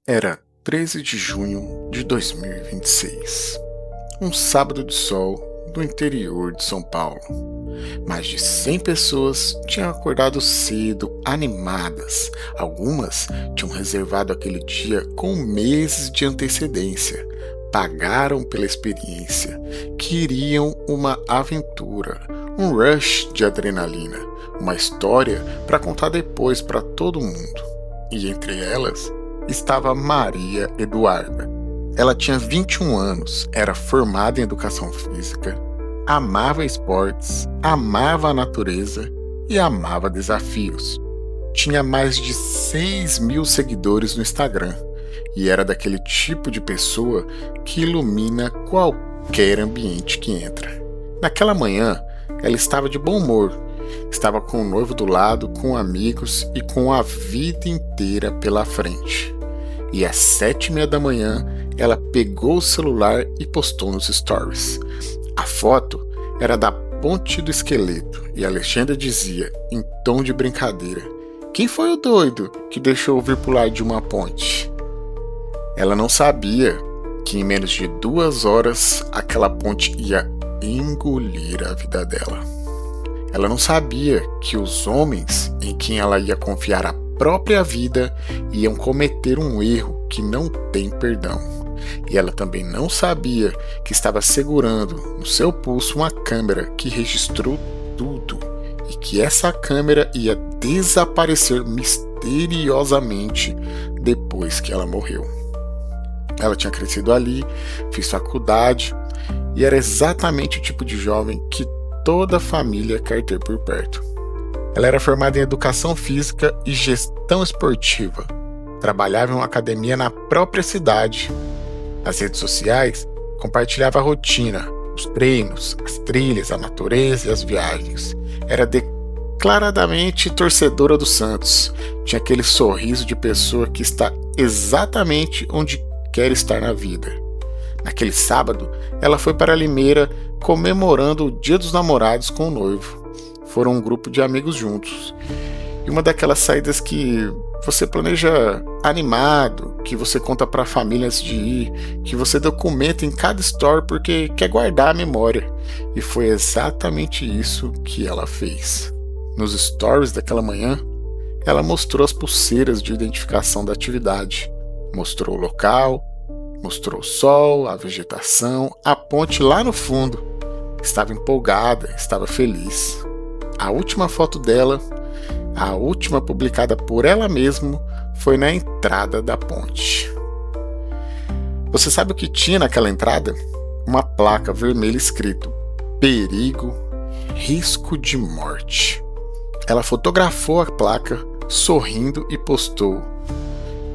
Era 13 de junho de 2026, um sábado de sol do interior de São Paulo. Mais de 100 pessoas tinham acordado cedo, animadas. Algumas tinham reservado aquele dia com meses de antecedência. Pagaram pela experiência, queriam uma aventura, um rush de adrenalina, uma história para contar depois para todo mundo. E entre elas estava Maria Eduarda. Ela tinha 21 anos, era formada em educação física, amava esportes, amava a natureza e amava desafios. Tinha mais de 6 mil seguidores no Instagram e era daquele tipo de pessoa que ilumina qualquer ambiente que entra. Naquela manhã, ela estava de bom humor, estava com o noivo do lado, com amigos e com a vida inteira pela frente. E às 7h30 da manhã, ela pegou o celular e postou nos stories. A foto era da Ponte do Esqueleto e a legenda dizia, em tom de brincadeira: "Quem foi o doido que deixou eu vir pular de uma ponte?" Ela não sabia que em menos de 2 horas aquela ponte ia engolir a vida dela. Ela não sabia que os homens em quem ela ia confiar a própria vida iam cometer um erro que não tem perdão. E ela também não sabia que estava segurando no seu pulso uma câmera que registrou tudo e que essa câmera ia desaparecer misteriosamente depois que ela morreu. Ela tinha crescido ali, fez faculdade e era exatamente o tipo de jovem que toda família quer ter por perto. Ela era formada em educação física e gestão esportiva. Trabalhava em uma academia na própria cidade. Nas redes sociais, compartilhava a rotina, os treinos, as trilhas, a natureza e as viagens. Era declaradamente torcedora do Santos. Tinha aquele sorriso de pessoa que está exatamente onde quer estar na vida. Naquele sábado, ela foi para Limeira comemorando o Dia dos Namorados com o noivo. Foram um grupo de amigos juntos. E uma daquelas saídas que você planeja animado, que você conta para a família antes de ir, que você documenta em cada story porque quer guardar a memória. E foi exatamente isso que ela fez. Nos stories daquela manhã, ela mostrou as pulseiras de identificação da atividade. Mostrou o local, mostrou o sol, a vegetação, a ponte lá no fundo. Estava empolgada, estava feliz. A última foto dela, a última publicada por ela mesma, foi na entrada da ponte. Você sabe o que tinha naquela entrada? Uma placa vermelha escrito: perigo, risco de morte. Ela fotografou a placa, sorrindo e postou: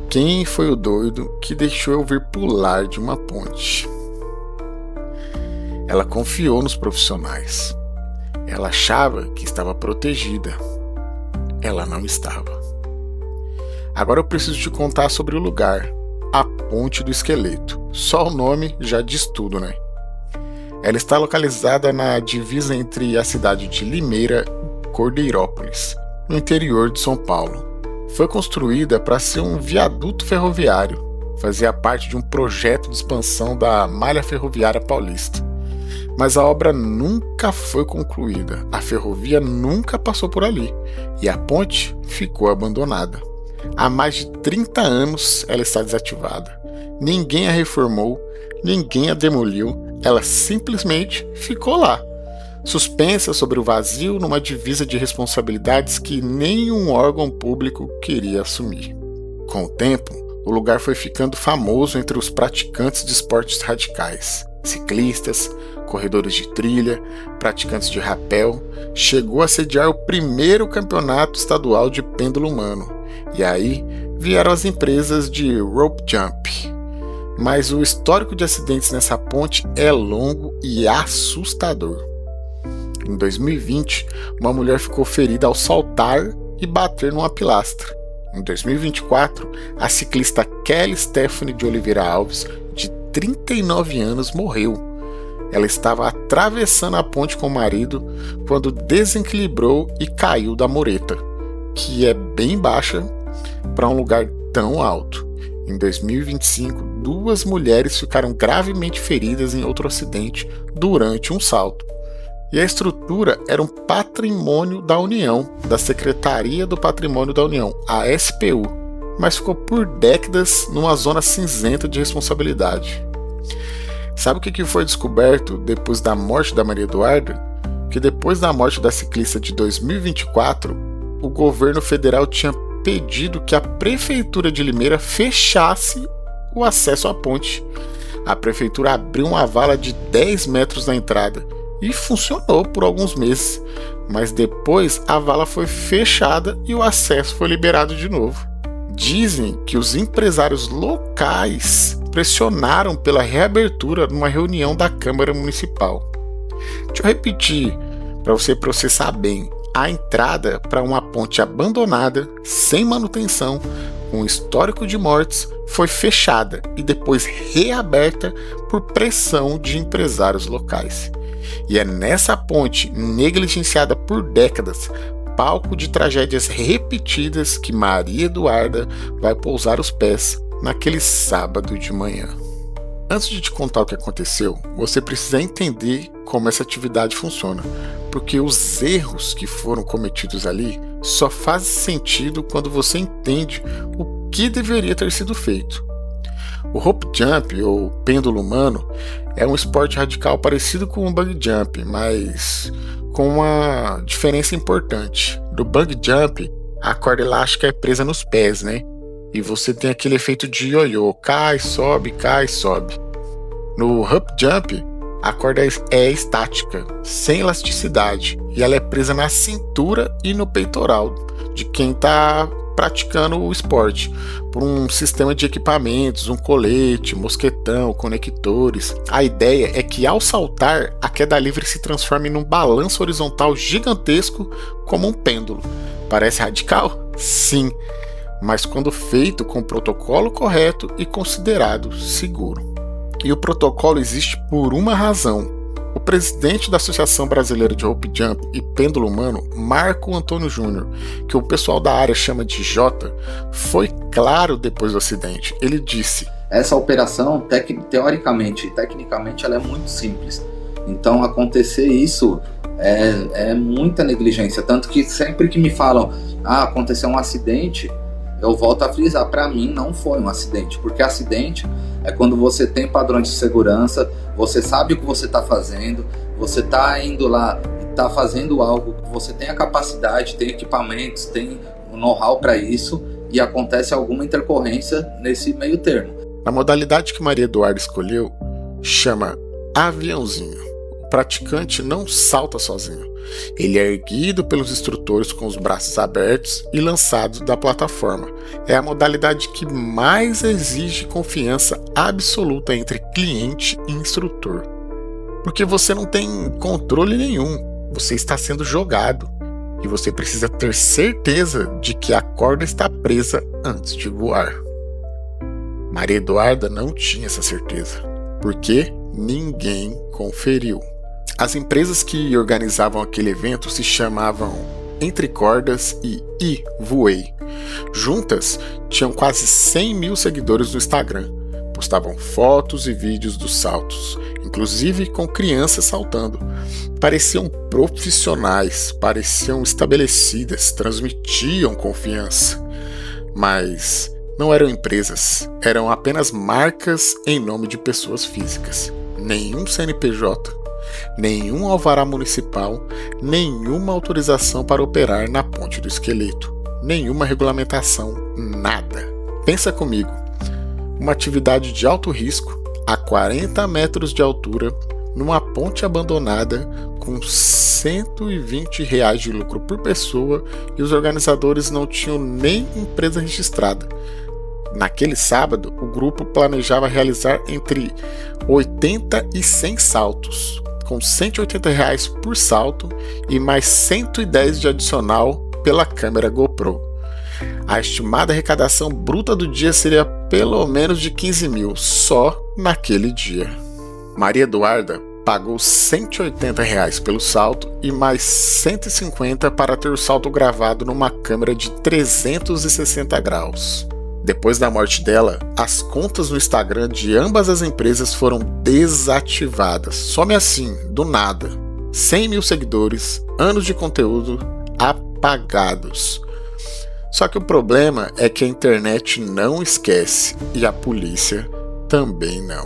"Quem foi o doido que deixou eu vir pular de uma ponte?" Ela confiou nos profissionais. Ela achava que estava protegida. Ela não estava. Agora eu preciso te contar sobre o lugar, a Ponte do Esqueleto. Só o nome já diz tudo, né? Ela está localizada na divisa entre a cidade de Limeira e Cordeirópolis, no interior de São Paulo. Foi construída para ser um viaduto ferroviário. Fazia parte de um projeto de expansão da malha ferroviária paulista. Mas a obra nunca foi concluída, a ferrovia nunca passou por ali e a ponte ficou abandonada. Há mais de 30 anos ela está desativada. Ninguém a reformou, ninguém a demoliu, ela simplesmente ficou lá, suspensa sobre o vazio numa divisa de responsabilidades que nenhum órgão público queria assumir. Com o tempo, o lugar foi ficando famoso entre os praticantes de esportes radicais. Ciclistas, corredores de trilha, praticantes de rapel, chegou a sediar o primeiro campeonato estadual de pêndulo humano. E aí vieram as empresas de rope jump. Mas o histórico de acidentes nessa ponte é longo e assustador. Em 2020, uma mulher ficou ferida ao saltar e bater numa pilastra. Em 2024, a ciclista Kelly Stephanie de Oliveira Alves, de 39 anos, morreu. Ela estava atravessando a ponte com o marido quando desequilibrou e caiu da mureta, que é bem baixa para um lugar tão alto. Em 2025, 2 mulheres ficaram gravemente feridas em outro acidente durante um salto. E a estrutura era um patrimônio da União, da Secretaria do Patrimônio da União, a SPU, mas ficou por décadas numa zona cinzenta de responsabilidade. Sabe o que foi descoberto depois da morte da Maria Eduarda? Que depois da morte da ciclista de 2024, o governo federal tinha pedido que a Prefeitura de Limeira fechasse o acesso à ponte. A Prefeitura abriu uma vala de 10 metros na entrada e funcionou por alguns meses, mas depois a vala foi fechada e o acesso foi liberado de novo. Dizem que os empresários locais pressionaram pela reabertura numa reunião da Câmara Municipal. Deixa eu repetir para você processar bem. A entrada para uma ponte abandonada, sem manutenção, com histórico de mortes, foi fechada e depois reaberta por pressão de empresários locais. E é nessa ponte, negligenciada por décadas, palco de tragédias repetidas, que Maria Eduarda vai pousar os pés naquele sábado de manhã. Antes de te contar o que aconteceu, você precisa entender como essa atividade funciona, porque os erros que foram cometidos ali só fazem sentido quando você entende o que deveria ter sido feito. O rope jump, ou pêndulo humano, é um esporte radical parecido com o bungee jump, mas com uma diferença importante. No bungee jump, a corda elástica é presa nos pés, né? E você tem aquele efeito de ioiô, cai, sobe, cai, sobe. No rope jump, a corda é estática, sem elasticidade, e ela é presa na cintura e no peitoral de quem está praticando o esporte, por um sistema de equipamentos, um colete, mosquetão, conectores. A ideia é que ao saltar, a queda livre se transforme num balanço horizontal gigantesco, como um pêndulo. Parece radical? Sim, mas quando feito com o protocolo correto e considerado seguro. E o protocolo existe por uma razão. O presidente da Associação Brasileira de Rope Jump e Pêndulo Humano, Marco Antônio Júnior, que o pessoal da área chama de Jota, foi claro depois do acidente. Ele disse: essa operação, teoricamente e tecnicamente, ela é muito simples. Então, acontecer isso é muita negligência. Tanto que sempre que me falam, aconteceu um acidente, eu volto a frisar, para mim não foi um acidente, porque acidente é quando você tem padrões de segurança, você sabe o que você está fazendo, você está indo lá e está fazendo algo, você tem a capacidade, tem equipamentos, tem o know-how para isso, e acontece alguma intercorrência nesse meio termo. A modalidade que Maria Eduarda escolheu chama aviãozinho. O praticante não salta sozinho. Ele é erguido pelos instrutores com os braços abertos e lançado da plataforma. É a modalidade que mais exige confiança absoluta entre cliente e instrutor. Porque você não tem controle nenhum, você está sendo jogado e você precisa ter certeza de que a corda está presa antes de voar. Maria Eduarda não tinha essa certeza, porque ninguém conferiu. As empresas que organizavam aquele evento se chamavam Entre Cordas e Voei. Juntas, tinham quase 100 mil seguidores no Instagram. Postavam fotos e vídeos dos saltos, inclusive com crianças saltando. Pareciam profissionais, pareciam estabelecidas, transmitiam confiança. Mas não eram empresas, eram apenas marcas em nome de pessoas físicas. Nenhum CNPJ, nenhum alvará municipal, nenhuma autorização para operar na Ponte do Esqueleto, nenhuma regulamentação, nada. Pensa comigo, uma atividade de alto risco, a 40 metros de altura, numa ponte abandonada, com R$120 de lucro por pessoa, e os organizadores não tinham nem empresa registrada. Naquele sábado, o grupo planejava realizar entre 80 e 100 saltos, com R$180 por salto e mais 110 de adicional pela câmera GoPro. A estimada arrecadação bruta do dia seria pelo menos de 15 mil, só naquele dia. Maria Eduarda pagou R$180 pelo salto e mais 150 para ter o salto gravado numa câmera de 360 graus. Depois da morte dela, as contas no Instagram de ambas as empresas foram desativadas. Some assim, do nada. 100 mil seguidores, anos de conteúdo apagados. Só que o problema é que a internet não esquece e a polícia também não.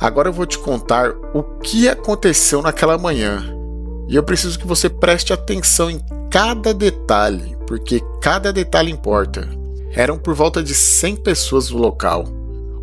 Agora eu vou te contar o que aconteceu naquela manhã. E eu preciso que você preste atenção em cada detalhe, porque cada detalhe importa. Eram por volta de 100 pessoas no local.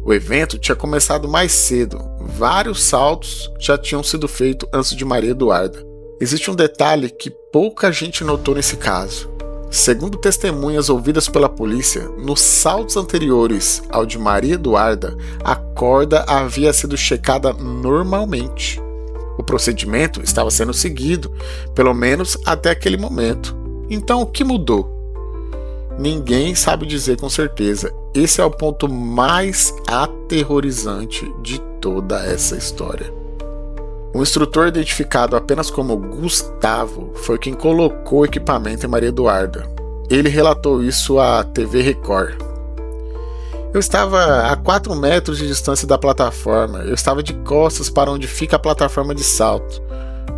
O evento tinha começado mais cedo. Vários saltos já tinham sido feitos antes de Maria Eduarda. Existe um detalhe que pouca gente notou nesse caso. Segundo testemunhas ouvidas pela polícia, nos saltos anteriores ao de Maria Eduarda, a corda havia sido checada normalmente. O procedimento estava sendo seguido, pelo menos até aquele momento. Então o que mudou? Ninguém sabe dizer com certeza. Esse é o ponto mais aterrorizante de toda essa história. Um instrutor identificado apenas como Gustavo foi quem colocou o equipamento em Maria Eduarda. Ele relatou isso à TV Record. Eu estava a 4 metros de distância da plataforma. Eu estava de costas para onde fica a plataforma de salto,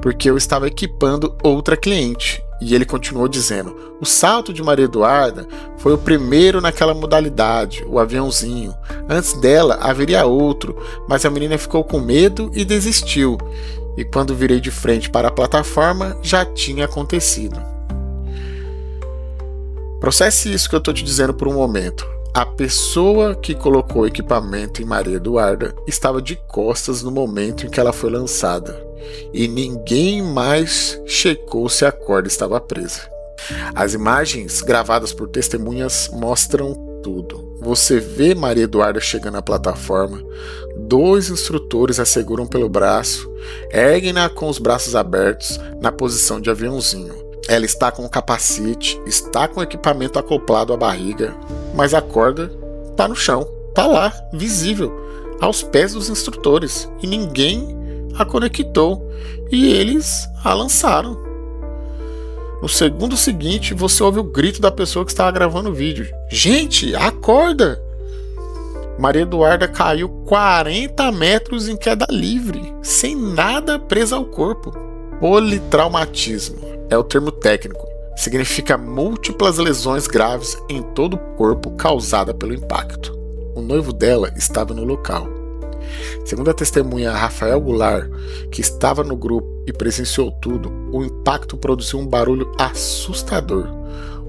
porque eu estava equipando outra cliente. E ele continuou dizendo: o salto de Maria Eduarda foi o primeiro naquela modalidade, o aviãozinho. Antes dela haveria outro, mas a menina ficou com medo e desistiu. E quando virei de frente para a plataforma, já tinha acontecido. Processe isso que eu estou te dizendo por um momento. A pessoa que colocou o equipamento em Maria Eduarda estava de costas no momento em que ela foi lançada. E ninguém mais checou se a corda estava presa. As imagens gravadas por testemunhas mostram tudo. Você vê Maria Eduarda chegando à plataforma, 2 instrutores a seguram pelo braço, erguem-na com os braços abertos na posição de aviãozinho. Ela está com o capacete, está com o equipamento acoplado à barriga, mas a corda está no chão, está lá, visível, aos pés dos instrutores, e ninguém a conectou, e eles a lançaram. No segundo seguinte, você ouve o grito da pessoa que estava gravando o vídeo: gente, acorda! Maria Eduarda caiu 40 metros em queda livre, sem nada presa ao corpo. Politraumatismo é o termo técnico. Significa múltiplas lesões graves em todo o corpo causada pelo impacto. O noivo dela estava no local. Segundo a testemunha Rafael Goulart, que estava no grupo e presenciou tudo, o impacto produziu um barulho assustador.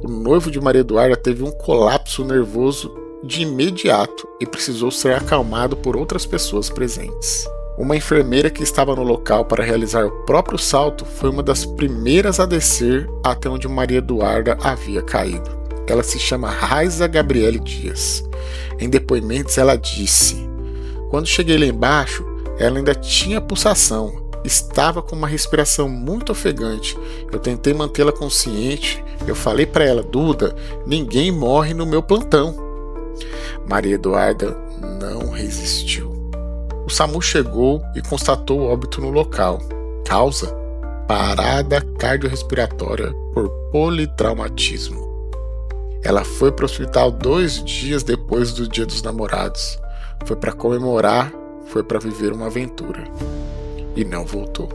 O noivo de Maria Eduarda teve um colapso nervoso de imediato e precisou ser acalmado por outras pessoas presentes. Uma enfermeira que estava no local para realizar o próprio salto foi uma das primeiras a descer até onde Maria Eduarda havia caído. Ela se chama Raiza Gabriele Dias. Em depoimentos ela disse: quando cheguei lá embaixo, ela ainda tinha pulsação, estava com uma respiração muito ofegante. Eu tentei mantê-la consciente, eu falei para ela: Duda, ninguém morre no meu plantão. Maria Eduarda não resistiu. O SAMU chegou e constatou o óbito no local. Causa: parada cardiorrespiratória por politraumatismo. Ela foi para o hospital 2 dias depois do Dia dos Namorados. Foi para comemorar, foi para viver uma aventura. E não voltou.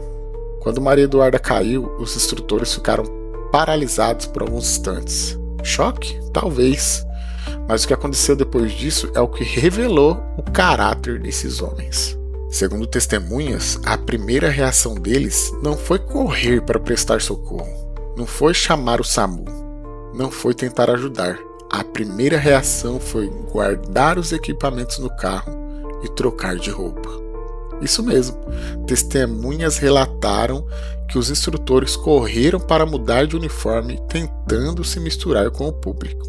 Quando Maria Eduarda caiu, os instrutores ficaram paralisados por alguns instantes. Choque? Talvez. Mas o que aconteceu depois disso é o que revelou o caráter desses homens. Segundo testemunhas, a primeira reação deles não foi correr para prestar socorro. Não foi chamar o SAMU. Não foi tentar ajudar. A primeira reação foi guardar os equipamentos no carro e trocar de roupa. Isso mesmo, testemunhas relataram que os instrutores correram para mudar de uniforme, tentando se misturar com o público,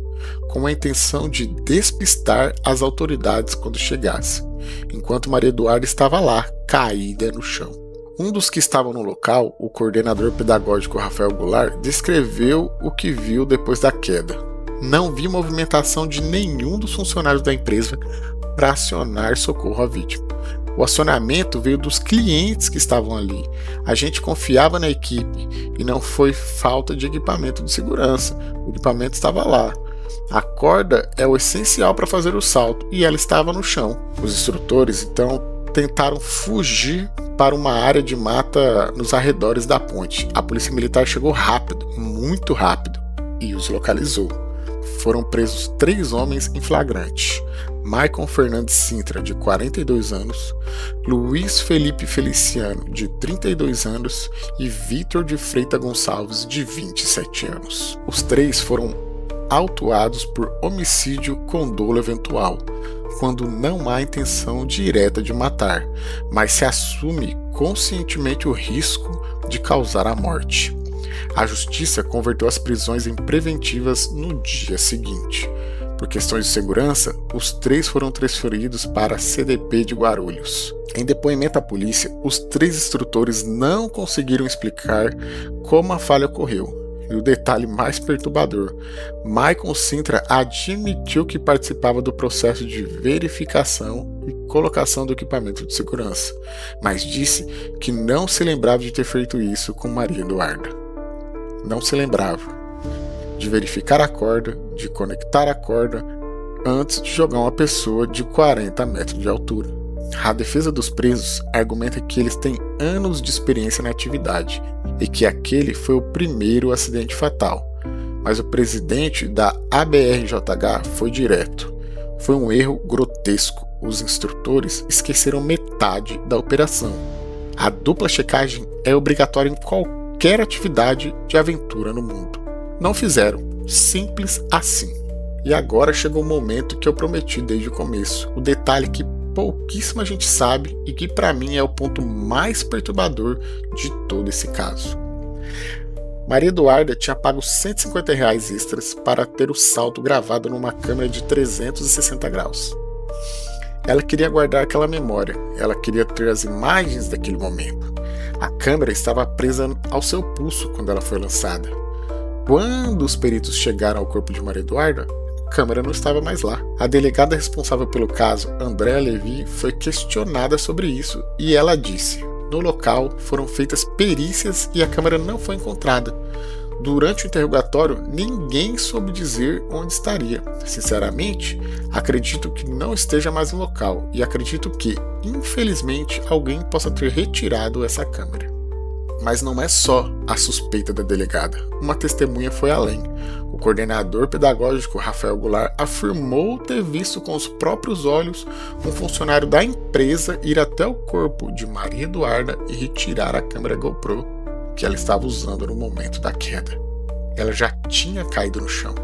com a intenção de despistar as autoridades quando chegassem, enquanto Maria Eduarda estava lá, caída no chão. Um dos que estavam no local, o coordenador pedagógico Rafael Goulart, descreveu o que viu depois da queda. Não vi movimentação de nenhum dos funcionários da empresa para acionar socorro à vítima. O acionamento veio dos clientes que estavam ali. A gente confiava na equipe e não foi falta de equipamento de segurança. O equipamento estava lá. A corda é o essencial para fazer o salto e ela estava no chão. Os instrutores então tentaram fugir para uma área de mata nos arredores da ponte. A polícia militar chegou rápido, muito rápido, e os localizou. Foram presos 3 homens em flagrante: Maicon Fernandes Sintra, de 42 anos, Luiz Felipe Feliciano, de 32 anos, e Vitor de Freitas Gonçalves, de 27 anos. Os 3 foram autuados por homicídio com dolo eventual, quando não há intenção direta de matar, mas se assume conscientemente o risco de causar a morte. A justiça converteu as prisões em preventivas no dia seguinte. Por questões de segurança, os 3 foram transferidos para a CDP de Guarulhos. Em depoimento à polícia, os 3 instrutores não conseguiram explicar como a falha ocorreu. E o detalhe mais perturbador: Maicon Sintra admitiu que participava do processo de verificação e colocação do equipamento de segurança, mas disse que não se lembrava de ter feito isso com Maria Eduarda. Não se lembrava de verificar a corda, de conectar a corda antes de jogar uma pessoa de 40 metros de altura. A defesa dos presos argumenta que eles têm anos de experiência na atividade e que aquele foi o primeiro acidente fatal, mas o presidente da ABRJH foi direto. Foi um erro grotesco. Os instrutores esqueceram metade da operação. A dupla checagem é obrigatória em qualquer atividade de aventura no mundo. Não fizeram, simples assim. E agora chegou o momento que eu prometi desde o começo, o detalhe que pouquíssima gente sabe e que para mim é o ponto mais perturbador de todo esse caso. Maria Eduarda tinha pago R$150 extras para ter o salto gravado numa câmera de 360 graus. Ela queria guardar aquela memória, ela queria ter as imagens daquele momento. A câmera estava presa ao seu pulso quando ela foi lançada. Quando os peritos chegaram ao corpo de Maria Eduarda, a câmera não estava mais lá. A delegada responsável pelo caso, Andréa Levi, foi questionada sobre isso e ela disse: no local foram feitas perícias e a câmera não foi encontrada. Durante o interrogatório, ninguém soube dizer onde estaria. Sinceramente, acredito que não esteja mais no local e acredito que, infelizmente, alguém possa ter retirado essa câmera. Mas não é só a suspeita da delegada. Uma testemunha foi além. O coordenador pedagógico Rafael Goulart afirmou ter visto com os próprios olhos um funcionário da empresa ir até o corpo de Maria Eduarda e retirar a câmera GoPro que ela estava usando no momento da queda. Ela já tinha caído no chão.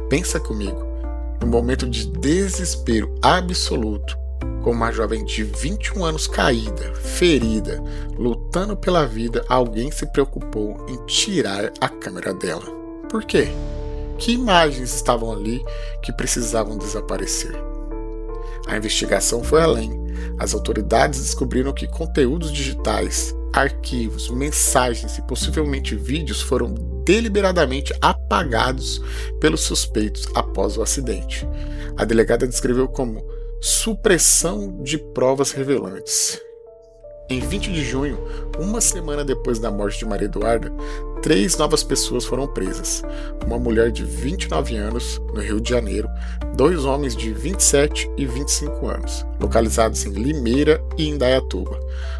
Pensa comigo, num momento de desespero absoluto, com uma jovem de 21 anos caída, ferida, lutando pela vida, alguém se preocupou em tirar a câmera dela. Por quê? Que imagens estavam ali que precisavam desaparecer? A investigação foi além. As autoridades descobriram que conteúdos digitais, arquivos, mensagens e possivelmente vídeos foram deliberadamente apagados pelos suspeitos após o acidente. A delegada descreveu como supressão de provas revelantes. Em 20 de junho, uma semana depois da morte de Maria Eduarda, 3 novas pessoas foram presas. Uma mulher de 29 anos, no Rio de Janeiro, 2 homens de 27 e 25 anos, localizados em Limeira e Indaiatuba.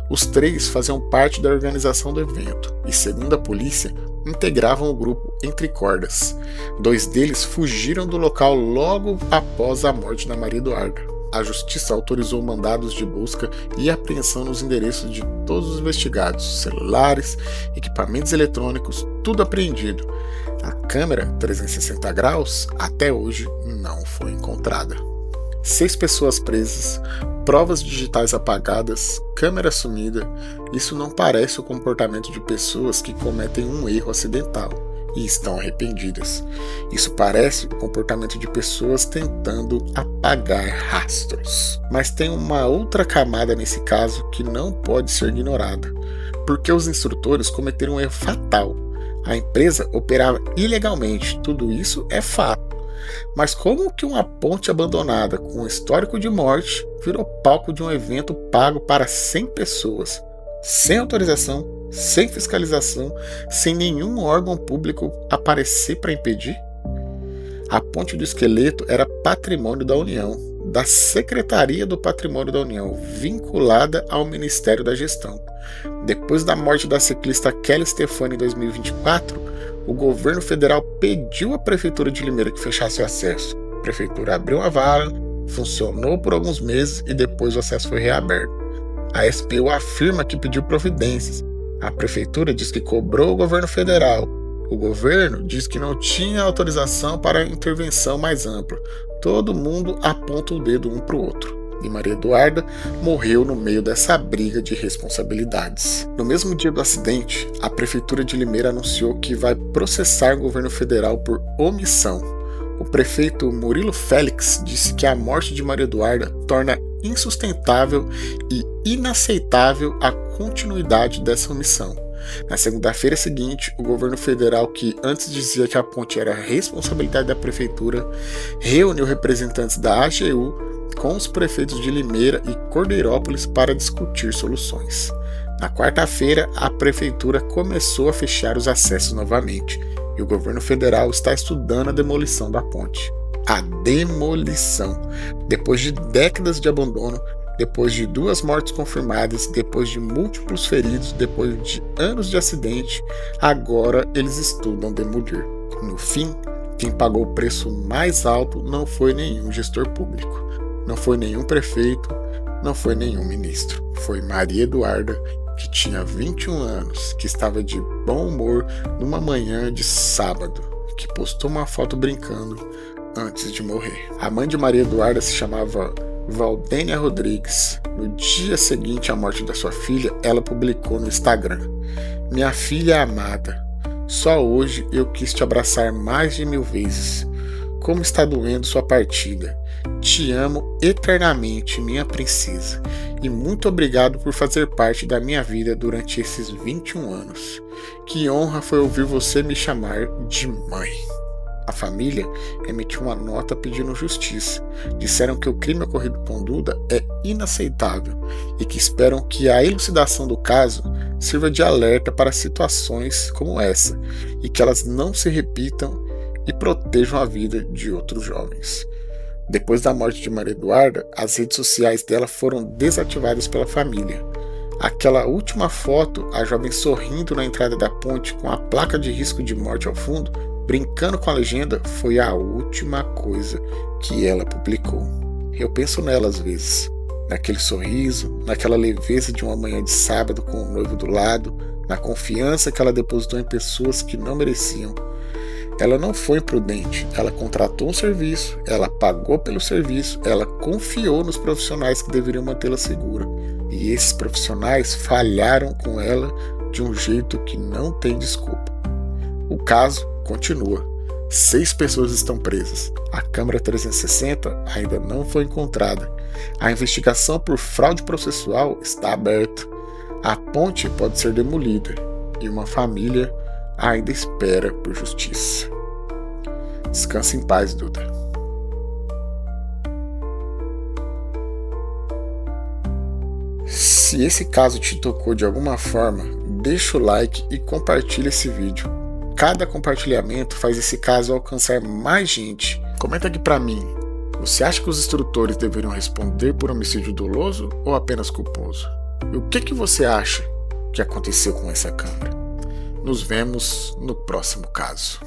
Os 3 faziam parte da organização do evento e, segundo a polícia, integravam o grupo Entre Cordas. 2 deles fugiram do local logo após a morte da Maria Eduarda. A justiça autorizou mandados de busca e apreensão nos endereços de todos os investigados, celulares, equipamentos eletrônicos, tudo apreendido. A câmera 360 graus até hoje não foi encontrada. 6 pessoas presas, provas digitais apagadas, câmera sumida. Isso não parece o comportamento de pessoas que cometem um erro acidental e estão arrependidas. Isso parece o comportamento de pessoas tentando apagar rastros. Mas tem uma outra camada nesse caso que não pode ser ignorada, porque os instrutores cometeram um erro fatal. A empresa operava ilegalmente, tudo isso é fato. Mas como que uma ponte abandonada com um histórico de morte virou palco de um evento pago para 100 pessoas, sem autorização, sem fiscalização, sem nenhum órgão público aparecer para impedir? A ponte do esqueleto era patrimônio da União, da Secretaria do Patrimônio da União, vinculada ao Ministério da Gestão. Depois da morte da ciclista Kelly Stefani em 2024, o governo federal pediu à Prefeitura de Limeira que fechasse o acesso. A Prefeitura abriu uma vala, funcionou por alguns meses e depois o acesso foi reaberto. A SPU afirma que pediu providências. A Prefeitura diz que cobrou o governo federal. O governo diz que não tinha autorização para intervenção mais ampla. Todo mundo aponta o dedo um para o outro. E Maria Eduarda morreu no meio dessa briga de responsabilidades. No mesmo dia do acidente, a Prefeitura de Limeira anunciou que vai processar o governo federal por omissão. O prefeito Murilo Félix disse que a morte de Maria Eduarda torna insustentável e inaceitável a continuidade dessa omissão. Na segunda-feira seguinte, o governo federal, que antes dizia que a ponte era responsabilidade da prefeitura, reuniu representantes da AGU com os prefeitos de Limeira e Cordeirópolis para discutir soluções. Na quarta-feira, a prefeitura começou a fechar os acessos novamente e o governo federal está estudando a demolição da ponte. A demolição. Depois de décadas de abandono, depois de 2 mortes confirmadas, depois de múltiplos feridos, depois de anos de acidente, agora eles estudam demolir. No fim, quem pagou o preço mais alto não foi nenhum gestor público, não foi nenhum prefeito, não foi nenhum ministro. Foi Maria Eduarda, que tinha 21 anos, que estava de bom humor numa manhã de sábado, que postou uma foto brincando antes de morrer. A mãe de Maria Eduarda se chamava Valdênia Rodrigues. No dia seguinte à morte da sua filha, ela publicou no Instagram: "Minha filha amada, só hoje eu quis te abraçar mais de 1000 vezes. Como está doendo sua partida. Te amo eternamente, minha princesa, e muito obrigado por fazer parte da minha vida durante esses 21 anos. Que honra foi ouvir você me chamar de mãe." A família emitiu uma nota pedindo justiça. Disseram que o crime ocorrido com Duda é inaceitável e que esperam que a elucidação do caso sirva de alerta para situações como essa e que elas não se repitam e protejam a vida de outros jovens. Depois da morte de Maria Eduarda, as redes sociais dela foram desativadas pela família. Aquela última foto, a jovem sorrindo na entrada da ponte com a placa de risco de morte ao fundo, brincando com a legenda, foi a última coisa que ela publicou. Eu penso nela às vezes, naquele sorriso, naquela leveza de uma manhã de sábado com o noivo do lado, na confiança que ela depositou em pessoas que não mereciam. Ela não foi imprudente, ela contratou um serviço, ela pagou pelo serviço, ela confiou nos profissionais que deveriam mantê-la segura. E esses profissionais falharam com ela de um jeito que não tem desculpa. O caso continua. 6 pessoas estão presas. A câmera 360 ainda não foi encontrada. A investigação por fraude processual está aberta. A ponte pode ser demolida e uma família ainda espera por justiça. Descanse em paz, Duda. Se esse caso te tocou de alguma forma, deixa o like e compartilha esse vídeo. Cada compartilhamento faz esse caso alcançar mais gente. Comenta aqui pra mim, você acha que os instrutores deveriam responder por homicídio doloso ou apenas culposo? E o que você acha que aconteceu com essa câmera? Nos vemos no próximo caso.